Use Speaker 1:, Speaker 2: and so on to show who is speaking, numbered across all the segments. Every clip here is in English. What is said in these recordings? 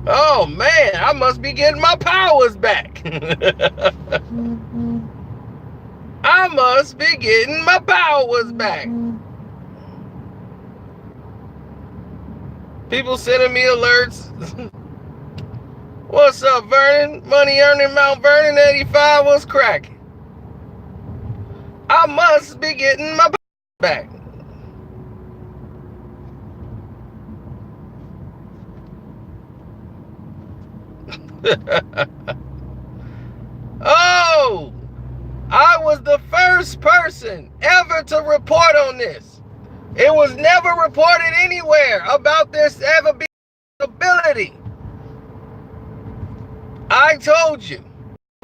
Speaker 1: Oh man, I must be getting my powers back. I must be getting my powers back. People sending me alerts. What's up, Vernon? Money earning Mount Vernon 85. What's cracking? I must be getting my powers back. Oh, I was the first person ever to report on this. It was never reported anywhere about this ever being a possibility. I told you.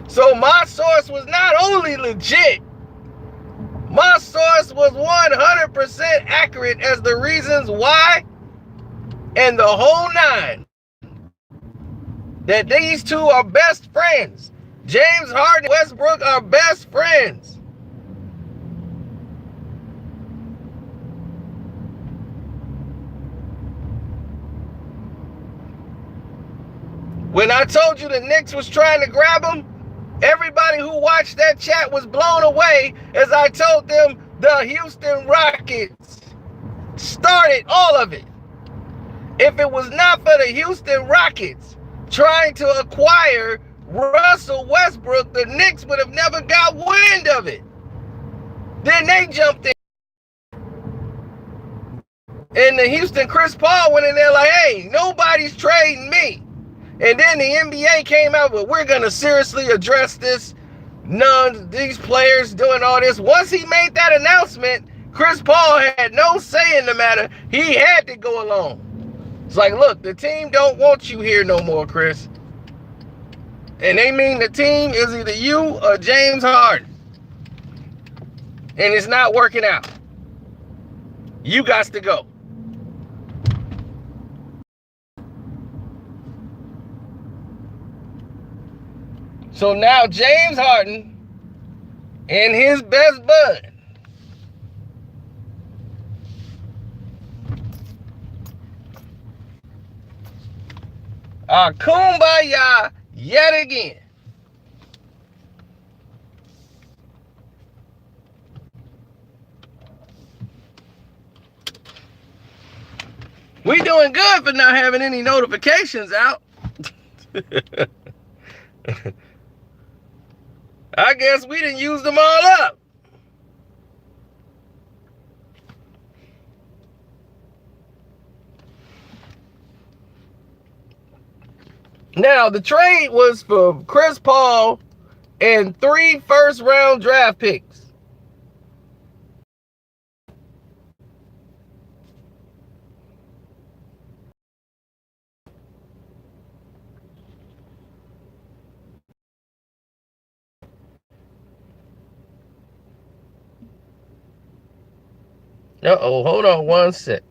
Speaker 1: So my source was not only legit, my source was 100% accurate as the reasons why and the whole nine. That these two are best friends. James Harden and Westbrook are best friends. When I told you the Knicks was trying to grab him, everybody who watched that chat was blown away as I told them the Houston Rockets started all of it. If it was not for the Houston Rockets trying to acquire Russell Westbrook, the Knicks would have never got wind of it. Then they jumped in. And the Houston Chris Paul went in there like, hey, nobody's trading me. And then the NBA came out with, we're going to seriously address this. These players doing all this. Once he made that announcement, Chris Paul had no say in the matter. He had to go along. It's like, look, the team don't want you here no more, Chris. And they mean the team is either you or James Harden. And it's not working out. You got to go. So now James Harden and his best bud are kumbaya yet again. We doing good for not having any notifications out. I guess we didn't use them all up. Now, the trade was for Chris Paul and 3 first-round draft picks. Uh-oh, hold on one sec.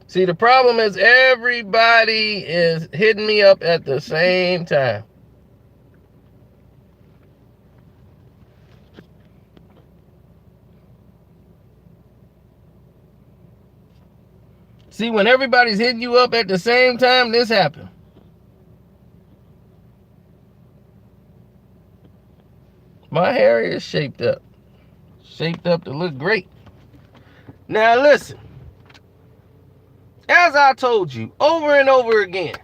Speaker 1: See, the problem is everybody is hitting me up at the same time. See, when everybody's hitting you up at the same time, this happens. My hair is shaped up. Shaped up to look great. Now listen. As I told you over and over again.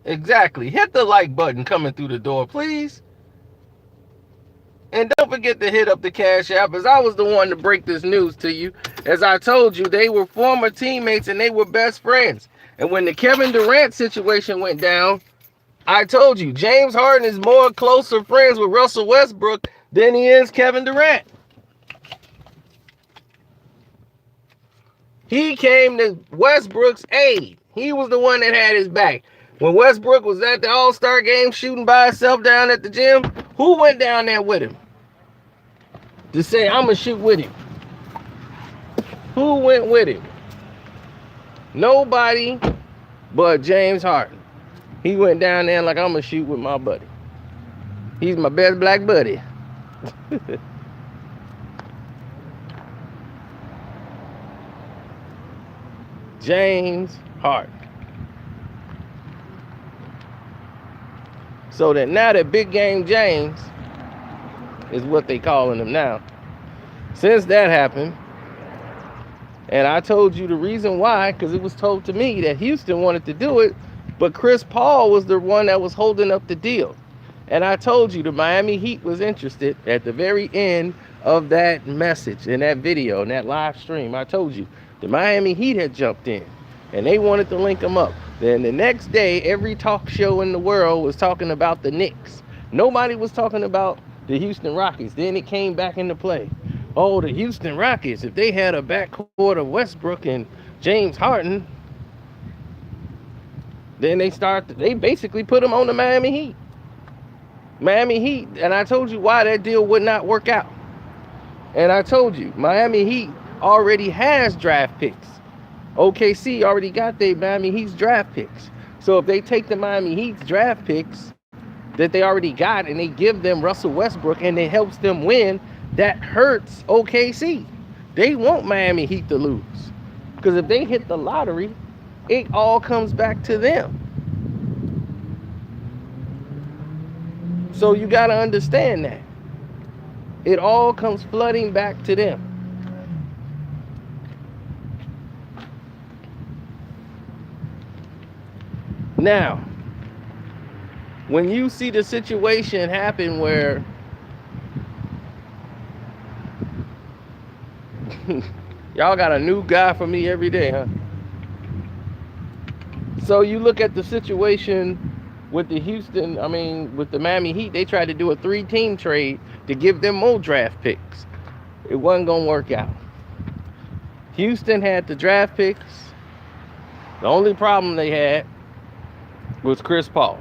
Speaker 1: Exactly. Hit the like button coming through the door, please. And don't forget to hit up the Cash App, as I was the one to break this news to you. As I told you, they were former teammates and they were best friends. And when the Kevin Durant situation went down, I told you, James Harden is more closer friends with Russell Westbrook than he is Kevin Durant. He came to Westbrook's aid. He was the one that had his back. When Westbrook was at the All-Star game shooting by himself down at the gym, who went down there with him? To say, I'm going to shoot with him. Who went with him? Nobody but James Harden. He went down there like, I'm going to shoot with my buddy. He's my best black buddy. James Harden. So that now that Big Game James is what they calling him now. Since that happened, and I told you the reason why, because it was told to me that Houston wanted to do it, but Chris Paul was the one that was holding up the deal. And I told you the Miami Heat was interested at the very end of that message, in that video, in that live stream. I told you the Miami Heat had jumped in and they wanted to link them up. Then the next day, every talk show in the world was talking about the Knicks. Nobody was talking about the Houston Rockets. Then it came back into play. Oh, the Houston Rockets, if they had a backcourt of Westbrook and James Harden, then they basically put them on the Miami Heat. Miami Heat, and I told you why that deal would not work out. And I told you, Miami Heat already has draft picks. OKC already got their Miami Heat's draft picks. So if they take the Miami Heat's draft picks that they already got and they give them Russell Westbrook and it helps them win, that hurts OKC. They want Miami Heat to lose. Because if they hit the lottery, it all comes back to them. So you got to understand that. It all comes flooding back to them. Now, when you see the situation happen where y'all got a new guy for me every day, huh? So you look at the situation with the with the Miami Heat, they tried to do a 3-team trade to give them more draft picks. It wasn't going to work out. Houston had the draft picks. The only problem they had was Chris Paul.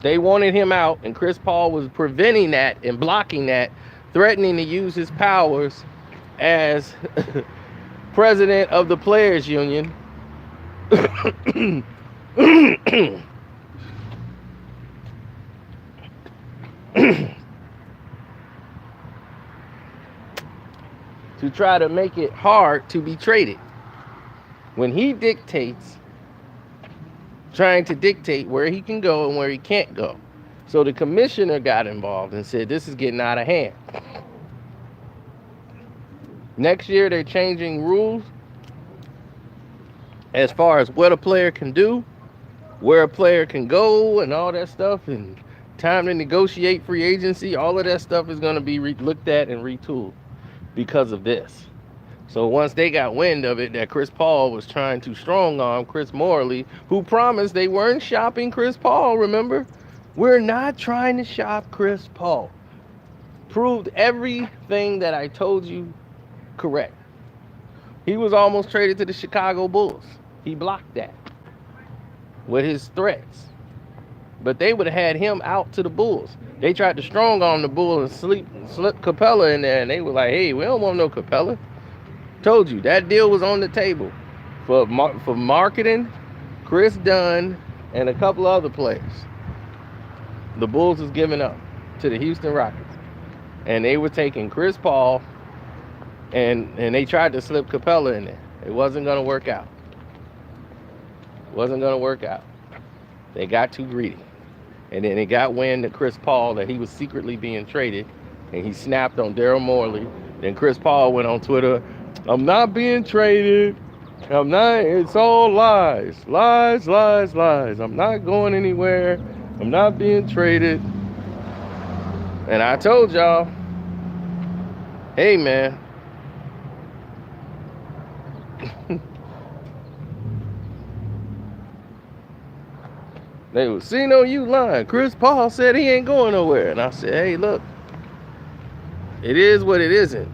Speaker 1: They wanted him out, and Chris Paul was preventing that and blocking that, threatening to use his powers as president of the Players Union to try to make it hard to be traded. When he dictates, trying to dictate where he can go and where he can't go. So the commissioner got involved and said, this is getting out of hand. Next year, they're changing rules as far as what a player can do, where a player can go, and all that stuff, and time to negotiate free agency. All of that stuff is going to be looked at and retooled because of this. So once they got wind of it, that Chris Paul was trying to strong-arm Chris Morley, who promised they weren't shopping Chris Paul, remember? We're not trying to shop Chris Paul. Proved everything that I told you correct. He was almost traded to the Chicago Bulls. He blocked that with his threats. But they would have had him out to the Bulls. They tried to strong-arm the Bulls and slip Capella in there, and they were like, hey, we don't want no Capella. Told you, that deal was on the table for marketing, Chris Dunn, and a couple other players. The Bulls was giving up to the Houston Rockets. And they were taking Chris Paul, and they tried to slip Capella in there. It wasn't going to work out. It wasn't going to work out. They got too greedy. And then they got wind to Chris Paul that he was secretly being traded, and he snapped on Daryl Morey. Then Chris Paul went on Twitter, I'm not being traded. I'm not, it's all lies. Lies, lies, lies. I'm not going anywhere. I'm not being traded. And I told y'all, hey man, they was, see, no, you lying. Chris Paul said he ain't going nowhere. And I said, hey, look, it is what it isn't.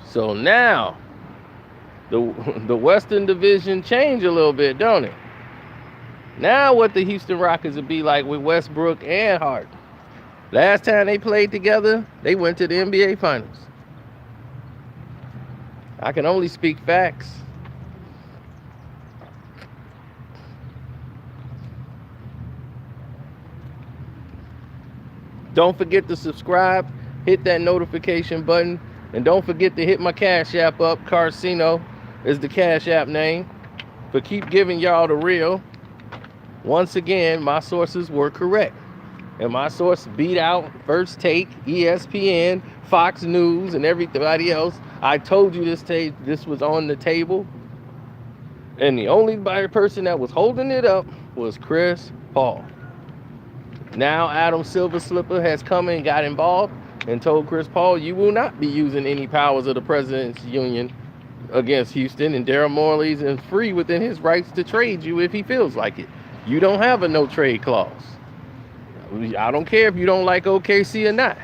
Speaker 1: So now, the Western Division changed a little bit, don't it? Now what the Houston Rockets would be like with Westbrook and Harden. Last time they played together, they went to the NBA Finals. I can only speak facts. Don't forget to subscribe, hit that notification button, and don't forget to hit my Cash App up. Carcino is the Cash App name. For keep giving y'all the real. Once again, my sources were correct. And my source beat out First Take, ESPN, Fox News, and everybody else. I told you this was on the table. And the only person that was holding it up was Chris Paul. Now Adam Silver Slipper has come and got involved and told Chris Paul, you will not be using any powers of the President's Union against Houston, and Daryl Morley's is free within his rights to trade you if he feels like it. You don't have a no trade clause. I don't care if you don't like OKC or not.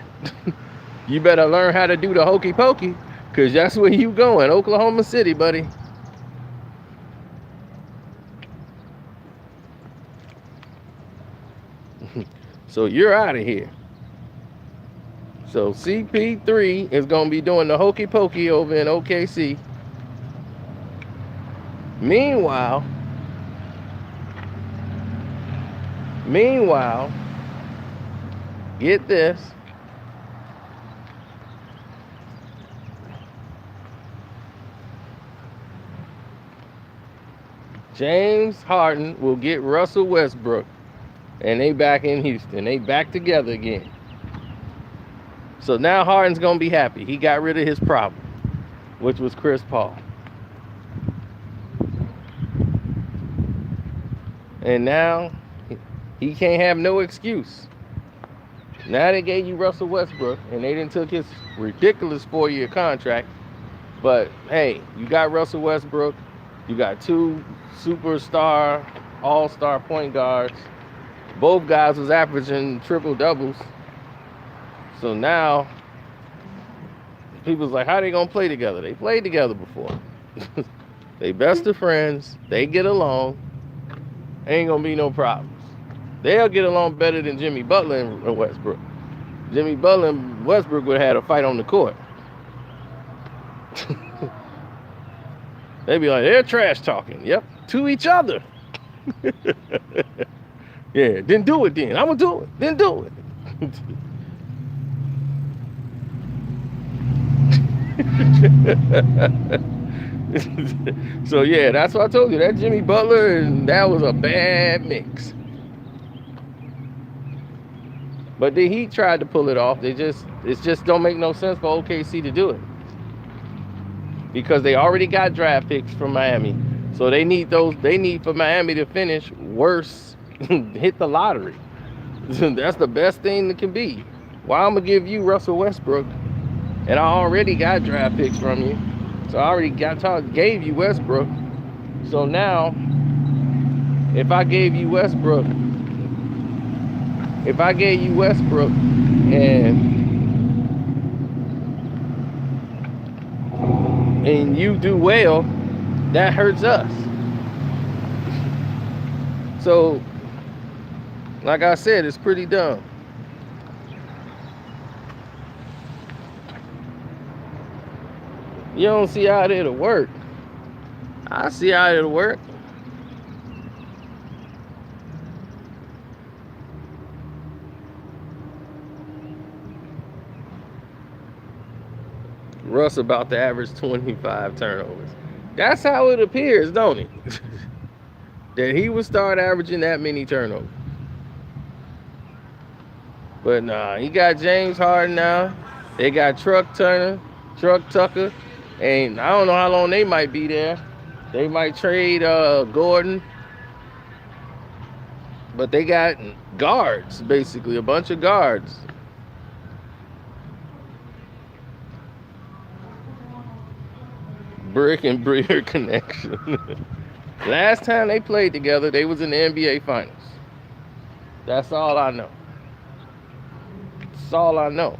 Speaker 1: You better learn how to do the hokey pokey, because that's where you going, Oklahoma City, buddy. So you're out of here. So CP3 is going to be doing the hokey pokey over in OKC. Meanwhile, get this. James Harden will get Russell Westbrook, and they back in Houston. They back together again. So now Harden's going to be happy. He got rid of his problem, which was Chris Paul. And now he can't have no excuse. Now they gave you Russell Westbrook, and they didn't took his ridiculous 4-year contract. But hey, you got Russell Westbrook. You got 2 superstar, all-star point guards. Both guys was averaging triple doubles. So now people's like, how they gonna play together? They played together before. They best of friends. They get along. Ain't gonna be no problems. They'll get along better than Jimmy Butler and Westbrook. Jimmy Butler and Westbrook would have had a fight on the court. They'd be like, they're trash talking. Yep, to each other. Yeah, then do it then. I'm gonna do it. Then do it. So yeah, that's what I told you. That Jimmy Butler, and that was a bad mix. But the Heat tried to pull it off. It just don't make no sense for OKC to do it, because they already got draft picks from Miami. So they need for Miami to finish worse, hit the lottery. That's the best thing that can be. Why I'm gonna give you Russell Westbrook, and I already got draft picks from you. So I already gave you Westbrook. So now, if I gave you Westbrook, and you do well, that hurts us. So, like I said, it's pretty dumb. You don't see how it'll work. I see how it'll work. Russ about to average 25 turnovers. That's how it appears, don't it? That he would start averaging that many turnovers. But nah, he got James Harden now. They got Truck Tucker. And I don't know how long they might be there. They might trade Gordon. But they got guards, basically, a bunch of guards. Brick and Breer connection. Last time they played together, they was in the NBA Finals. That's all I know. That's all I know.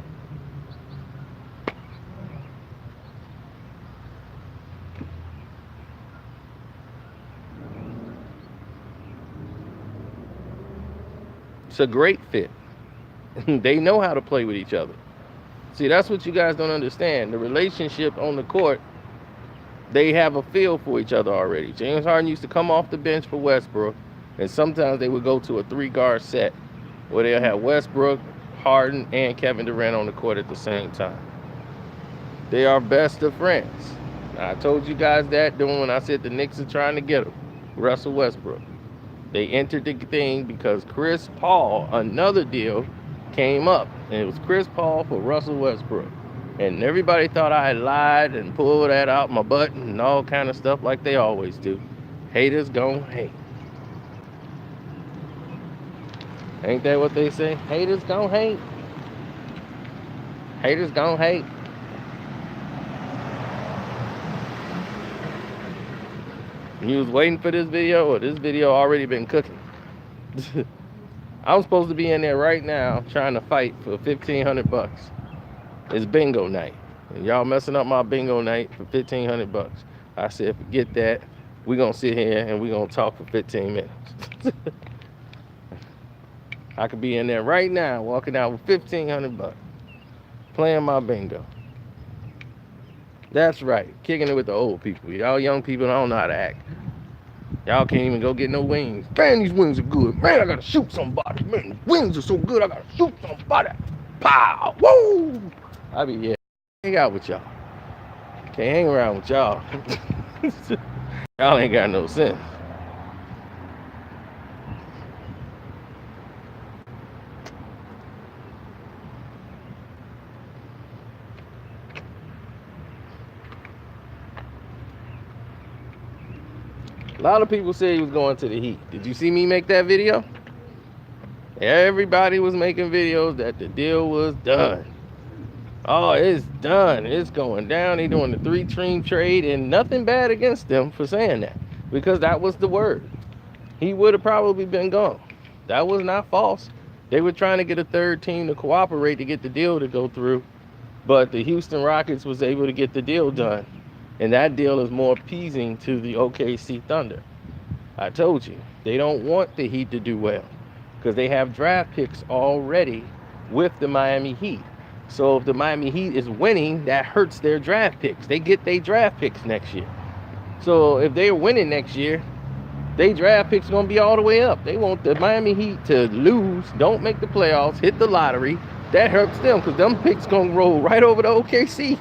Speaker 1: It's a great fit. They know how to play with each other. See, that's what you guys don't understand. The relationship on the court they have a feel for each other already. James Harden used to come off the bench for Westbrook, and sometimes they would go to a 3-guard set where they'll have Westbrook, Harden, and Kevin Durant on the court at the same time. They are best of friends. I told you guys that when I said the Knicks are trying to get him, Russell Westbrook. They entered the thing because Chris Paul, another deal, came up, and it was Chris Paul for Russell Westbrook. And everybody thought I had lied and pulled that out my butt and all kind of stuff like they always do. Haters gon' hate. Ain't that what they say? Haters gon' hate. Haters gon' hate. You was waiting for this video, or this video already been cooking? I'm supposed to be in there right now trying to fight for 1,500 bucks. It's bingo night, and y'all messing up my bingo night for 1,500 bucks. I said, forget that. We gonna sit here and we gonna talk for 15 minutes. I could be in there right now, walking out with 1,500 bucks, playing my bingo. That's right, kicking it with the old people. Y'all young people don't know how to act. Y'all can't even go get no wings. Man, these wings are good. Man, I gotta shoot somebody. Man, the wings are so good, I gotta shoot somebody. Pow! Woo! I be, yeah, hang out with y'all. Can't hang around with y'all. Y'all ain't got no sense. A lot of people say he was going to the Heat. Did you see me make that video? Everybody was making videos that the deal was done. Oh, it's done. It's going down. They doing the 3-team trade, and nothing bad against them for saying that, because that was the word. He would have probably been gone. That was not false. They were trying to get a third team to cooperate to get the deal to go through, but the Houston Rockets was able to get the deal done. And that deal is more appeasing to the OKC Thunder. I told you, they don't want the Heat to do well because they have draft picks already with the Miami Heat. So if the Miami Heat is winning, that hurts their draft picks. They get their draft picks next year. So if they're winning next year, their draft picks going to be all the way up. They want the Miami Heat to lose, don't make the playoffs, hit the lottery. That hurts them because them picks going to roll right over to OKC.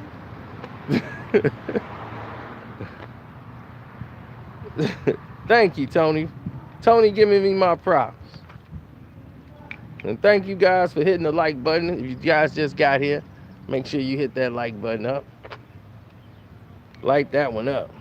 Speaker 1: Thank you, Tony. Tony giving me my props. And thank you guys for hitting the like button. If you guys just got here, make sure you hit that like button up. Light that one up.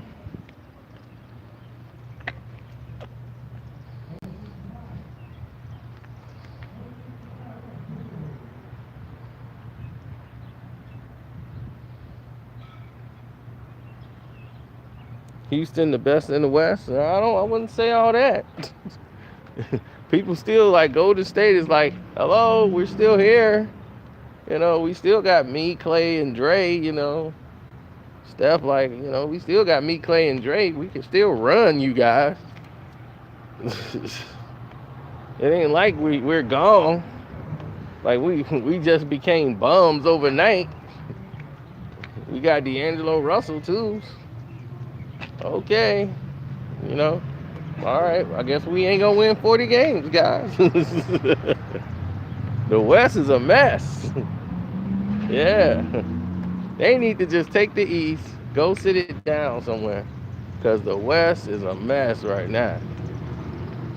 Speaker 1: Houston the best in the West? I wouldn't say all that. People still like Golden State is like, hello, we're still here. You know, we still got me, Clay, and Dre, you know. Steph, like, you know, we still got me, Clay, and Dre. We can still run, you guys. It ain't like we're gone. Like we just became bums overnight. We got D'Angelo Russell too. Okay, you know, all right, I guess we ain't gonna win 40 games, guys. The West is a mess. Yeah, they need to just take the East, go sit it down somewhere, because the West is a mess right now.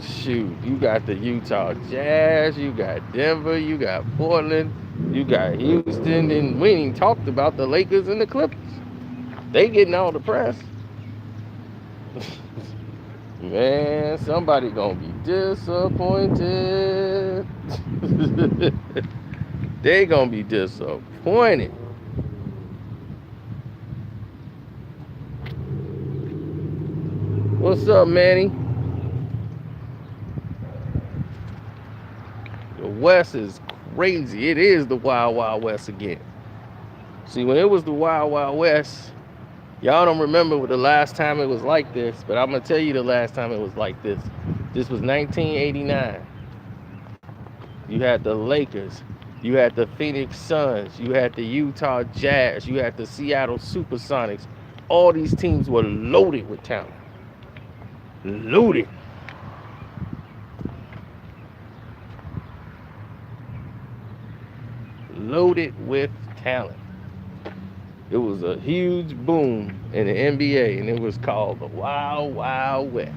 Speaker 1: Shoot, you got the Utah Jazz, you got Denver, you got Portland, you got Houston, and we ain't talked about the Lakers and the Clippers. They getting all the press. Man, somebody gonna be disappointed. They gonna be disappointed. What's up, Manny? The West is crazy. It is the Wild Wild West again. See, when it was the Wild Wild West, y'all don't remember the last time it was like this, but I'm going to tell you the last time it was like this. This was 1989. You had the Lakers. You had the Phoenix Suns. You had the Utah Jazz. You had the Seattle Supersonics all these teams were loaded with talent. Loaded. Loaded with talent. It was a huge boom in the NBA, and it was called the Wild Wild West.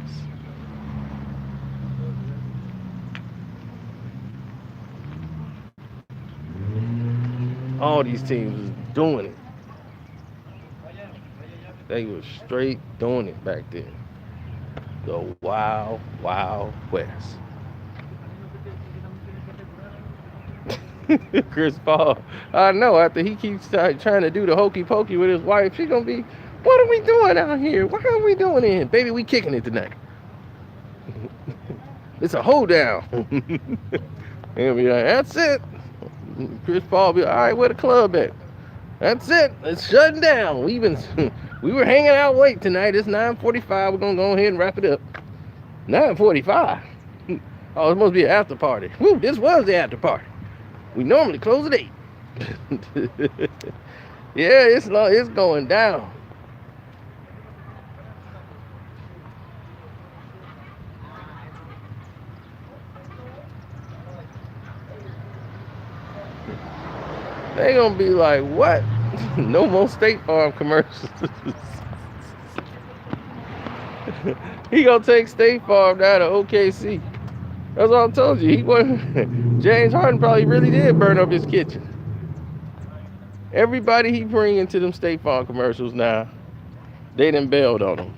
Speaker 1: All these teams was doing it. They was straight doing it back then. The Wild Wild West. Chris Paul, I know, after he keeps trying to do the hokey pokey with his wife, she gonna be, what are we doing out here? Why are we doing it? Baby, we kicking it tonight. It's a hold down. He'll be like, that's it. Chris Paul be like, all right, where the club at? That's it. It's shutting down. We were hanging out late tonight. It's 9:45. We're gonna go ahead and wrap it up. 9:45. Oh, it must be an after party. Woo, this was the after party. We normally close at 8. Yeah, it's going down. They gonna be like, what? No more State Farm commercials. He gonna take State Farm down to OKC. That's what I told you. He wasn't. James Harden probably really did burn up his kitchen. Everybody he bring into them State Farm commercials now, they done bailed on him.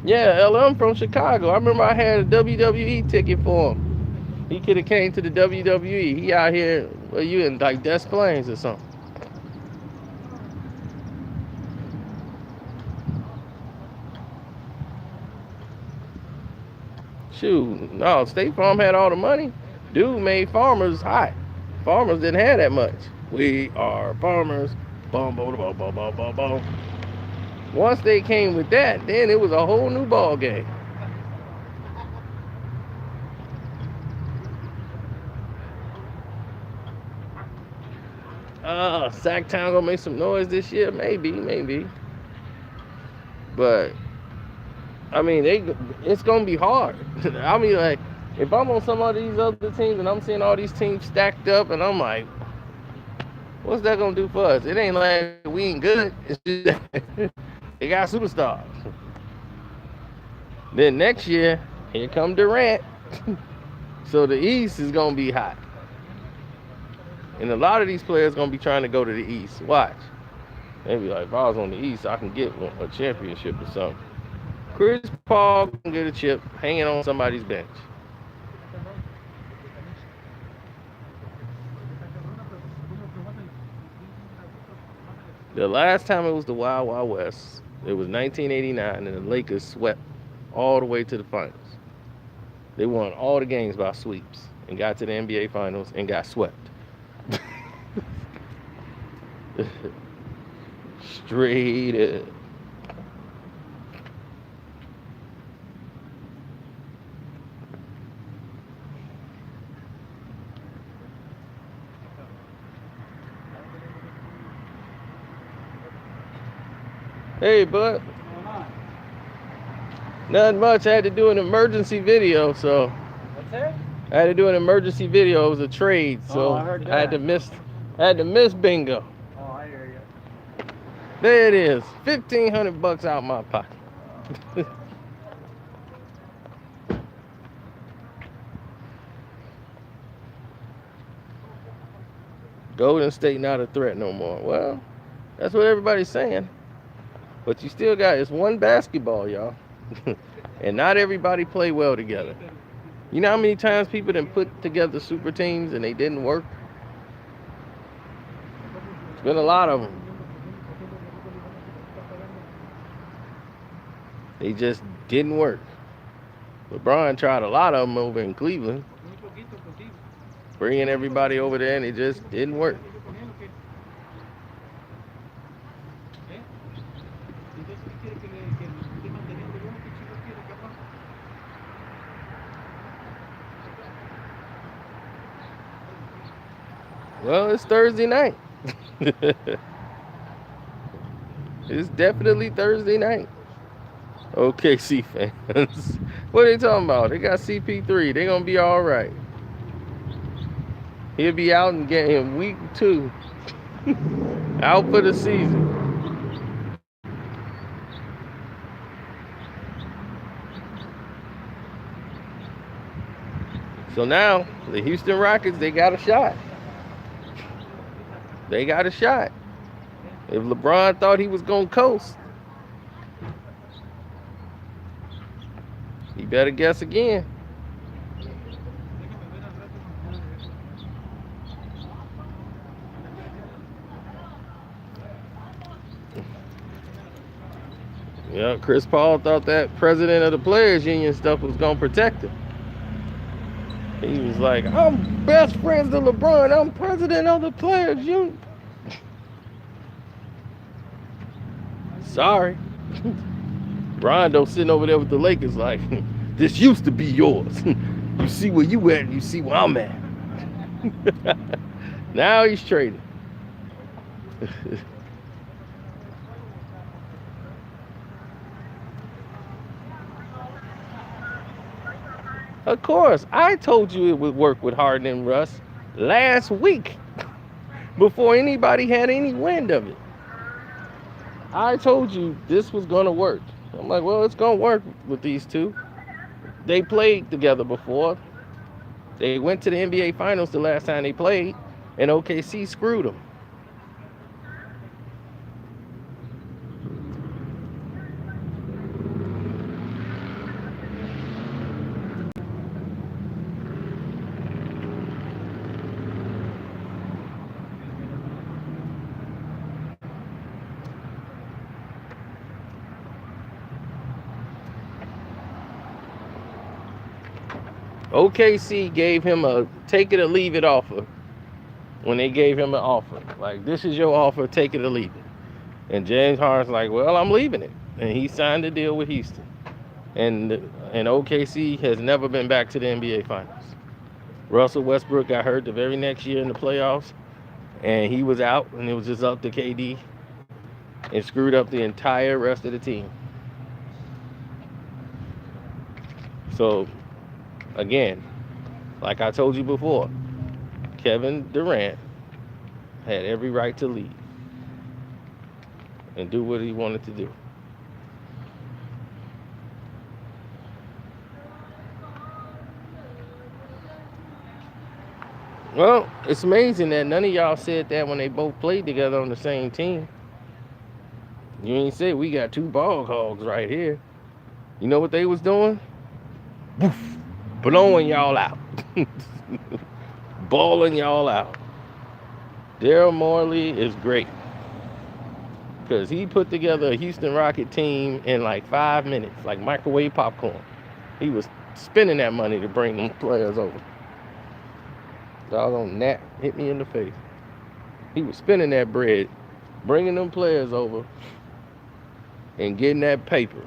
Speaker 1: Yeah, LM from Chicago. I remember I had a WWE ticket for him. He could have came to the WWE. He out here, well, you in like Des Plaines or something. Shoot, no, State Farm had all the money. Dude made farmers hot. Farmers didn't have that much. We are farmers. Boom, boom, boom, boom, boom, boom, boom. Once they came with that, then it was a whole new ball game. Sacktown gonna make some noise this year? Maybe. But I mean, it's gonna be hard. I mean, like, if I'm on some of these other teams and I'm seeing all these teams stacked up, and I'm like, what's that gonna do for us? It ain't like we ain't good. It's just that they got superstars. Then next year, here come Durant. So the East is gonna be hot, and a lot of these players gonna be trying to go to the East. Watch. They be like, if I was on the East, I can get a championship or something. Chris Paul can get a chip hanging on somebody's bench. The last time it was the Wild Wild West, it was 1989, and the Lakers swept all the way to the finals. They won all the games by sweeps and got to the NBA finals and got swept. Straight up. Hey, bud. Nothing much. I had to do an emergency video, so.
Speaker 2: What's that?
Speaker 1: I had to do an emergency video. It was a trade, so
Speaker 2: I heard that.
Speaker 1: I had to miss bingo.
Speaker 2: Oh, I hear you.
Speaker 1: There it is. $1,500 out my pocket. Golden State not a threat no more. Well, that's what everybody's saying. But you still got, it's one basketball, y'all. And not everybody play well together. You know how many times people done put together super teams and they didn't work? It's been a lot of them. They just didn't work. LeBron tried a lot of them over in Cleveland. Bringing everybody over there, and it just didn't work. Well, it's Thursday night. It's definitely Thursday night. OKC fans. What are they talking about? They got CP3. They're going to be all right. He'll be out in game week 2. Out for the season. So now, the Houston Rockets, they got a shot. They got a shot. If LeBron thought he was going to coast, he better guess again. Yeah, Chris Paul thought that president of the Players Union stuff was going to protect him. He was like, I'm best friends with LeBron. I'm president of the Players Union. Sorry. Rondo sitting over there with the Lakers like, this used to be yours. You see where you at and you see where I'm at. Now he's trading. Of course, I told you it would work with Harden and Russ last week before anybody had any wind of it. I told you this was going to work. I'm like, well, it's going to work with these two. They played together before. They went to the NBA Finals the last time they played, and OKC screwed them. OKC gave him a take it or leave it offer when they gave him an offer. Like, this is your offer, take it or leave it. And James Harden's like, well, I'm leaving it. And he signed a deal with Houston. And OKC has never been back to the NBA Finals. Russell Westbrook got hurt the very next year in the playoffs. And he was out, and it was just up to KD. And screwed up the entire rest of the team. So, again, like I told you before, Kevin Durant had every right to leave and do what he wanted to do. Well, it's amazing that none of y'all said that when they both played together on the same team. You ain't say we got two ball hogs right here. You know what they was doing? Woof, blowing y'all out. Balling y'all out. Daryl Morey is great. Because he put together a Houston Rocket team in like 5 minutes, like microwave popcorn. He was spending that money to bring them players over. Doggone Nat hit me in the face. He was spending that bread, bringing them players over, and getting that paper.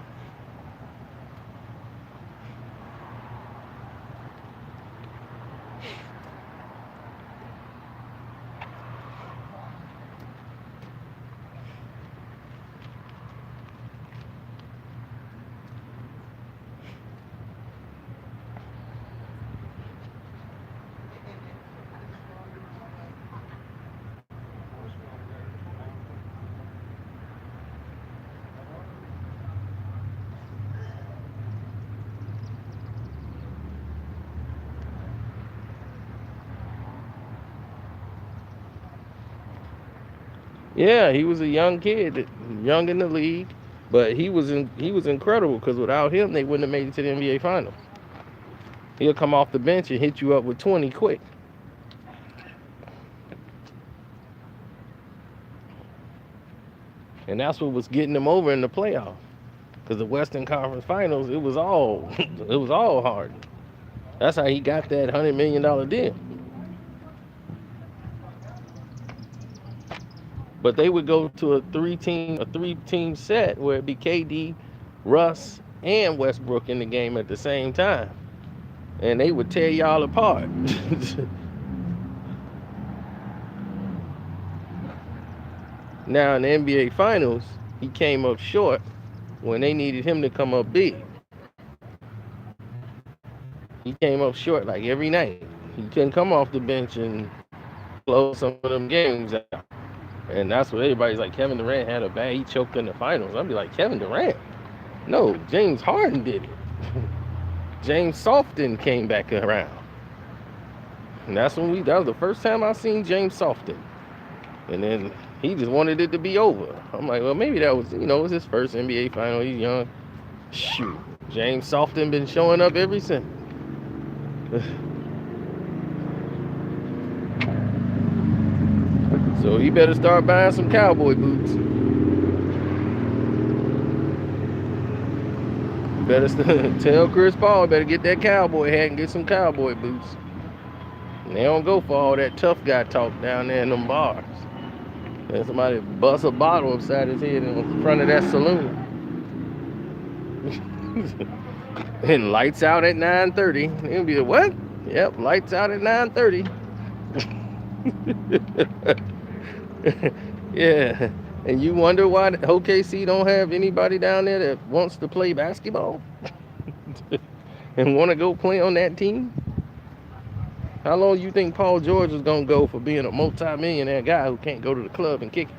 Speaker 1: Yeah, he was a young kid, young in the league, but he was incredible because without him, they wouldn't have made it to the NBA Finals. He'll come off the bench and hit you up with 20 quick. And that's what was getting them over in the playoffs. Because the Western Conference Finals, it was all hard. That's how he got that $100 million deal. But they would go to a three-team set where it'd be KD, Russ, and Westbrook in the game at the same time. And they would tear y'all apart. Now in the NBA Finals, he came up short when they needed him to come up big. He came up short like every night. He couldn't come off the bench and close some of them games out. And that's what everybody's like, Kevin Durant had a bad, he choked in the finals. I'd be like, Kevin Durant? No, James Harden did it. James Softon came back around. And that was the first time I seen James Softon. And then he just wanted it to be over. I'm like, well, maybe that was, it was his first NBA final. He's young. Shoot, James Softon been showing up ever since. So he better start buying some cowboy boots. Better tell Chris Paul better get that cowboy hat and get some cowboy boots. And they don't go for all that tough guy talk down there in them bars. And somebody bust a bottle upside his head in front of that saloon. And lights out at 9:30. It'll be what? Yep, lights out at 9:30. Yeah. And you wonder why OKC don't have anybody down there that wants to play basketball and want to go play on that team? How long you think Paul George is going to go for being a multi-millionaire guy who can't go to the club and kick it?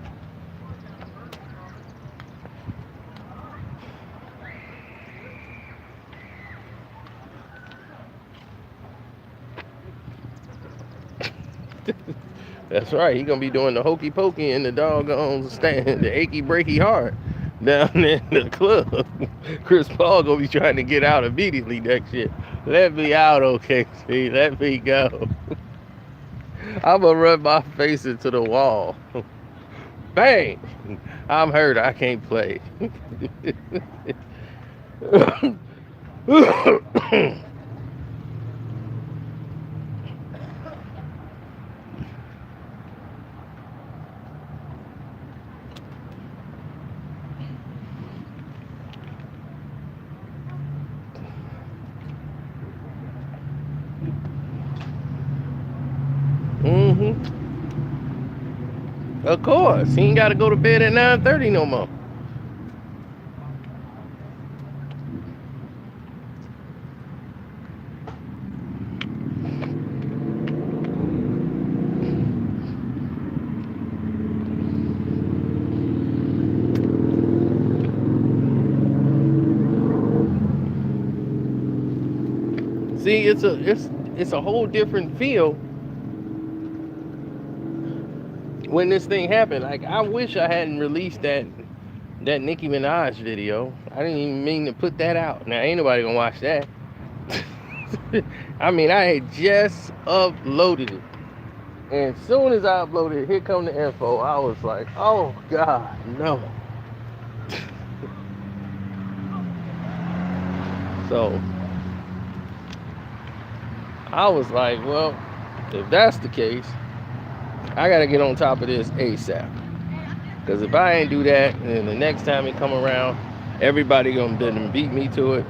Speaker 1: That's right. He gonna be doing the hokey pokey in the doggone stand, the achy breaky heart down in the club. Chris Paul gonna be trying to get out immediately next year. Let me out, OKC. Let me go. I'm gonna run my face into the wall. Bang! I'm hurt. I can't play. Of course, he ain't got to go to bed at 9:30 no more. See, it's a whole different feel when this thing happened. Like, I wish I hadn't released that Nicki Minaj video. I didn't even mean to put that out. Now ain't nobody gonna watch that. I mean, I had just uploaded it, and as soon as I uploaded it, here come the info. I was like, oh God, no. So I was like, well, if that's the case, I gotta get on top of this ASAP. Because if I ain't do that, then the next time it come around, everybody gonna then beat me to it.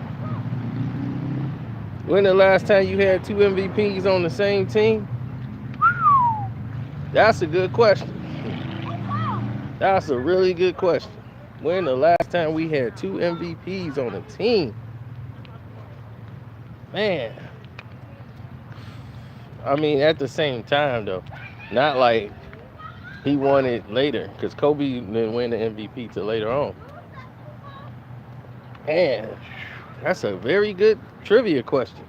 Speaker 1: When the last time you had 2 MVPs on the same team? That's a good question. That's a really good question. When the last time we had 2 MVPs on a team? Man. I mean, at the same time, though. Not like he won it later, because Kobe didn't win the MVP till later on. Man, that's a very good trivia question.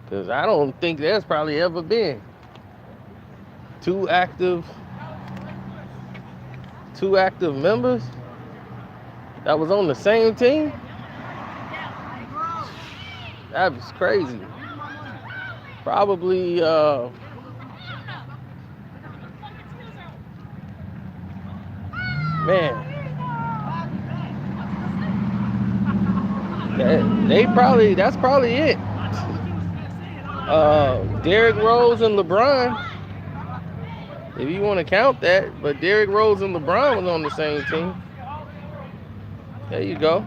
Speaker 1: Because I don't think there's probably ever been two active members that was on the same team. That was crazy. Probably man, that's probably it. Derrick Rose and LeBron, if you want to count that, but Derrick Rose and LeBron was on the same team. There you go.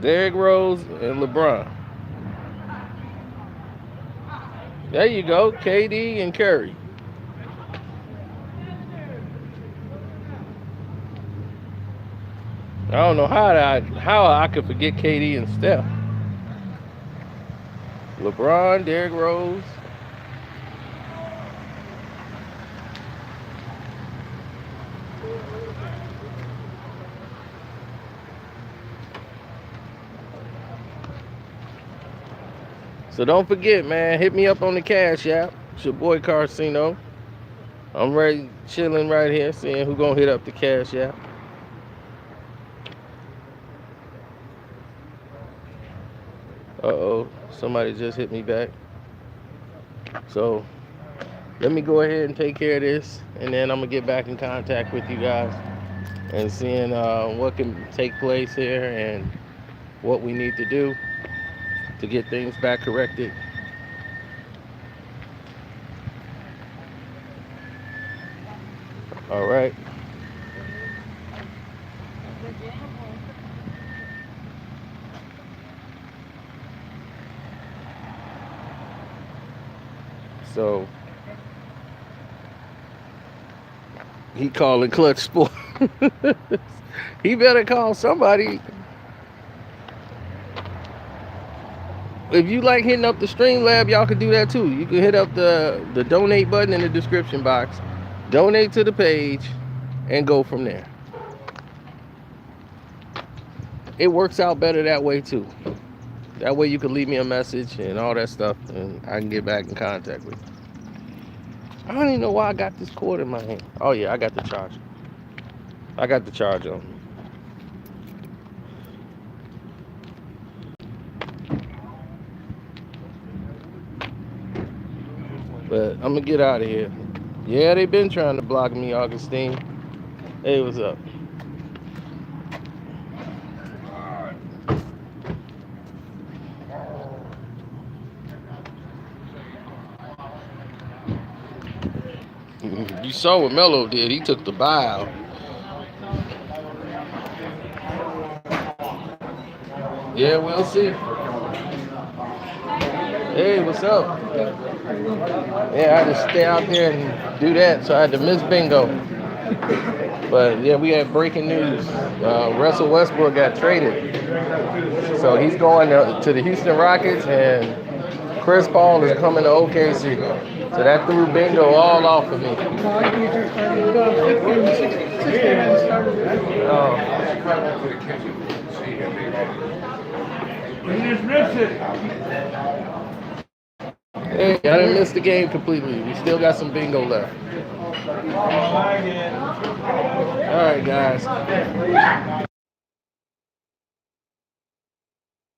Speaker 1: Derrick Rose and LeBron. There you go, KD and Curry. I don't know how I could forget KD and Steph. LeBron, Derrick Rose. So don't forget, man, hit me up on the Cash App. It's your boy Carcino. I'm ready, chilling right here, seeing who gonna hit up the Cash App. Uh-oh, somebody just hit me back. So let me go ahead and take care of this, and then I'm gonna get back in contact with you guys and seeing what can take place here and what we need to do to get things back corrected. All right. So he calling Clutch Sport. He better call somebody. If you like hitting up the Streamlab, y'all can do that too. You can hit up the donate button in the description box, donate to the page, and go from there. It works out better that way too. That way you can leave me a message and all that stuff, and I can get back in contact with you. I don't even know why I got this cord in my hand. Oh yeah, I got the charger. I got the charge on me. But I'm gonna get out of here. Yeah, they've been trying to block me, Augustine. Hey, what's up? You saw what Melo did. He took the buyout. Yeah, we'll see. Hey, what's up? Yeah, I had to stay out there and do that, so I had to miss bingo. But yeah, we had breaking news. Russell Westbrook got traded. So he's going to the Houston Rockets, and Chris Paul is coming to OKC. So that threw bingo all off of me. Hey, I didn't miss the game completely. We still got some bingo left. All right, guys.